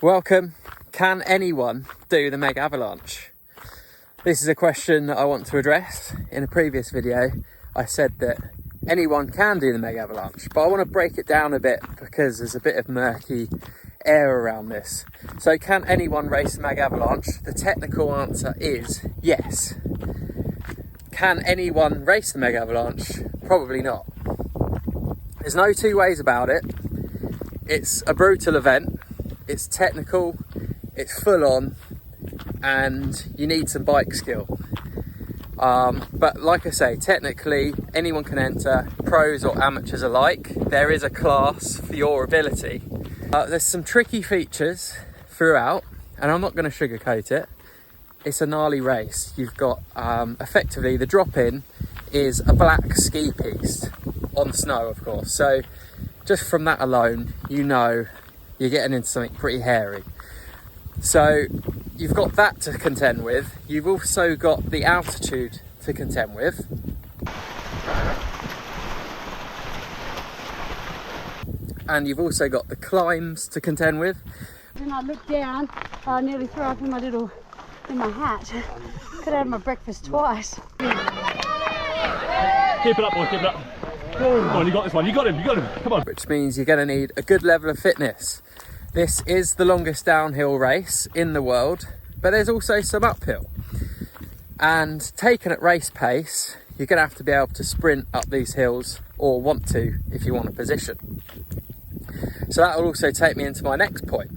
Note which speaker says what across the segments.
Speaker 1: Welcome. Can anyone do the Mega Avalanche? This is a question that I want to address. In a previous video, I said that anyone can do the Mega Avalanche, but I want to break it down a bit because there's a bit of murky air around this. So can anyone race the Mega Avalanche? The technical answer is yes. Can anyone race the Mega Avalanche? Probably not. There's no two ways about it. It's a brutal event. It's technical, it's full on, and you need some bike skill. But like I say, technically anyone can enter, pros or amateurs alike. There is a class for your ability. There's some tricky features throughout, and I'm not going to sugarcoat it. It's a gnarly race. You've got effectively the drop-in is a black ski piste on snow, of course. So just from that alone, you know you're getting into something pretty hairy. So you've got that to contend with. You've also got the altitude to contend with. And you've also got the climbs to contend with.
Speaker 2: When I looked down, I nearly threw up in my hat. Could have had my breakfast twice.
Speaker 3: Keep it up, boy, keep it up. Come on, you got this one, you got him, come on.
Speaker 1: Which means you're going to need a good level of fitness. This is the longest downhill race in the world, but there's also some uphill. And taken at race pace, you're going to have to be able to sprint up these hills, or want to if you want a position. So that will also take me into my next point.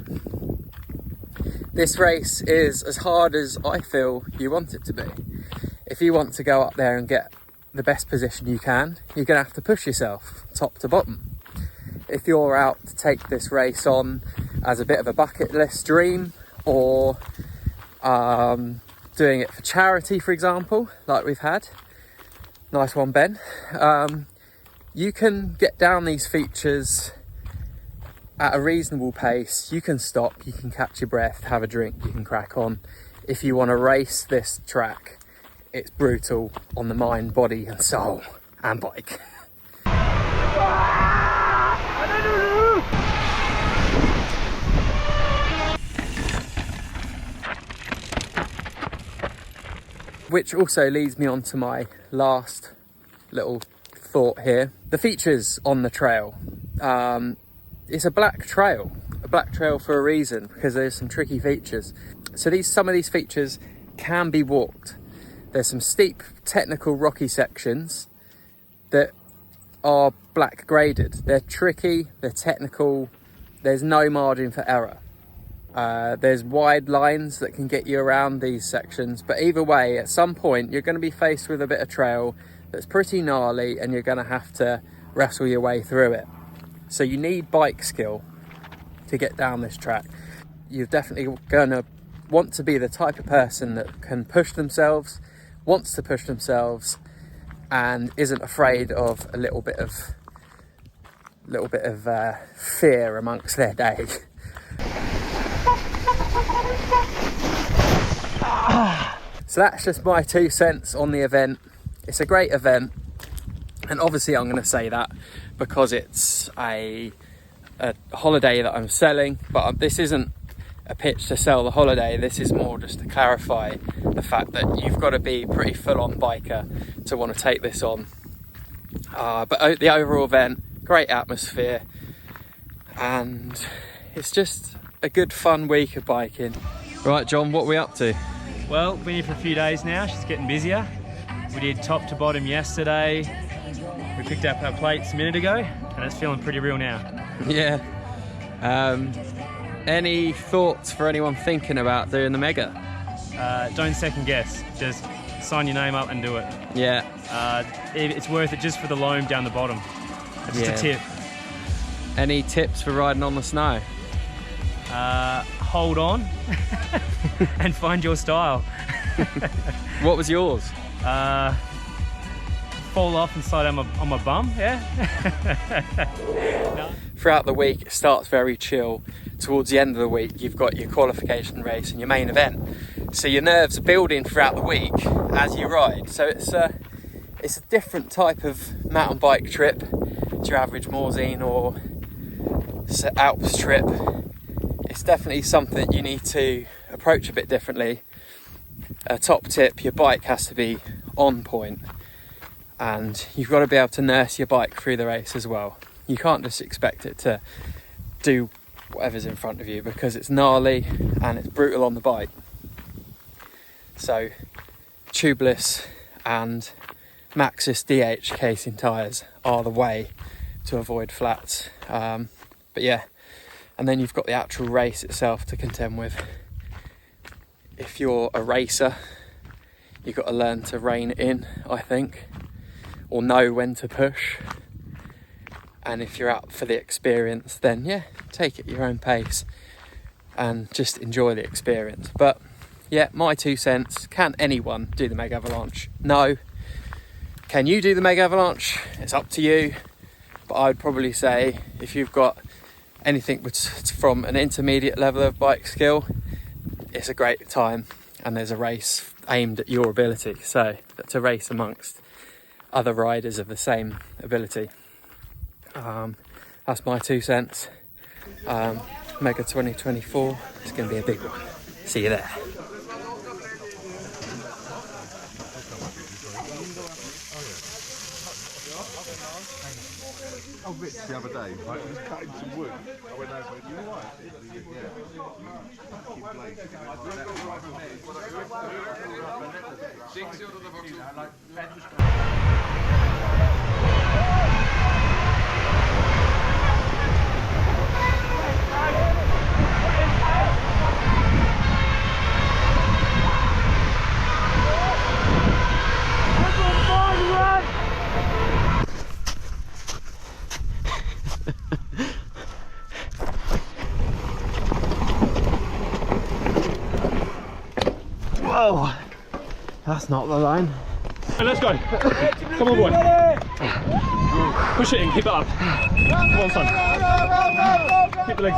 Speaker 1: This race is as hard as I feel you want it to be. If you want to go up there and get the best position you can, you're going to have to push yourself top to bottom. If you're out to take this race on as a bit of a bucket list dream, or doing it for charity, for example, like we've had, nice one Ben, you can get down these features at a reasonable pace. You can stop, you can catch your breath, have a drink, you can crack on. If you want to race this track, it's brutal on the mind, body and soul and bike. Which also leads me on to my last little thought here. The features on the trail. It's a black trail for a reason, because there's some tricky features. So some of these features can be walked. There's some steep, technical, rocky sections that are black graded. They're tricky, they're technical, there's no margin for error. There's wide lines that can get you around these sections, but either way, at some point, you're going to be faced with a bit of trail that's pretty gnarly, and you're going to have to wrestle your way through it. So you need bike skill to get down this track. You're definitely going to want to be the type of person that can push themselves, wants to push themselves, and isn't afraid of a little bit of fear amongst their day. So that's just my 2 cents on the event. It's a great event, and obviously I'm going to say that because it's a holiday that I'm selling, but this isn't a pitch to sell the holiday. This is more just to clarify the fact that you've got to be a pretty full-on biker to want to take this on. But the overall event, great atmosphere, and it's just a good fun week of biking. Right John, what are we up to?
Speaker 3: Well, been here for a few days now, she's getting busier. We did top to bottom yesterday. We picked up our plates a minute ago, and it's feeling pretty real now.
Speaker 1: Yeah. Any thoughts for anyone thinking about doing the Mega?
Speaker 3: Don't second guess, just sign your name up and do it.
Speaker 1: Yeah.
Speaker 3: It's worth it just for the loam down the bottom. It's just a tip.
Speaker 1: Any tips for riding on the snow?
Speaker 3: Hold on and find your style.
Speaker 1: What was yours?
Speaker 3: Fall off and slide on my bum, yeah? No.
Speaker 1: Throughout the week, it starts very chill. Towards the end of the week, you've got your qualification race and your main event. So your nerves are building throughout the week as you ride. So it's a different type of mountain bike trip to your average Morzine or Alps trip. it's definitely something you need to approach a bit differently. A top tip, your bike has to be on point, and you've got to be able to nurse your bike through the race as well. You can't just expect it to do whatever's in front of you, because it's gnarly and it's brutal on the bike. So tubeless and Maxxis DH casing tyres are the way to avoid flats. But yeah, and then you've got the actual race itself to contend with. If you're a racer, you've got to learn to rein it in, I think, or know when to push. And if you're out for the experience, then yeah, take it at your own pace and just enjoy the experience. But yeah, my 2 cents, can anyone do the Mega Avalanche? No. Can you do the Mega Avalanche? It's up to you. But I'd probably say if you've got anything from an intermediate level of bike skill, it's a great time, and there's a race aimed at your ability. So that's a race amongst other riders of the same ability. That's my 2 cents. Mega 2024, it's going to be a big one. See you there.
Speaker 4: I was Rich the other day, right? I was cutting some wood. I went over, you know what?
Speaker 1: Whoa, that's not the line.
Speaker 3: Hey, let's go. Come on, boy. Push it in, keep it up. Come on, son. Keep the legs.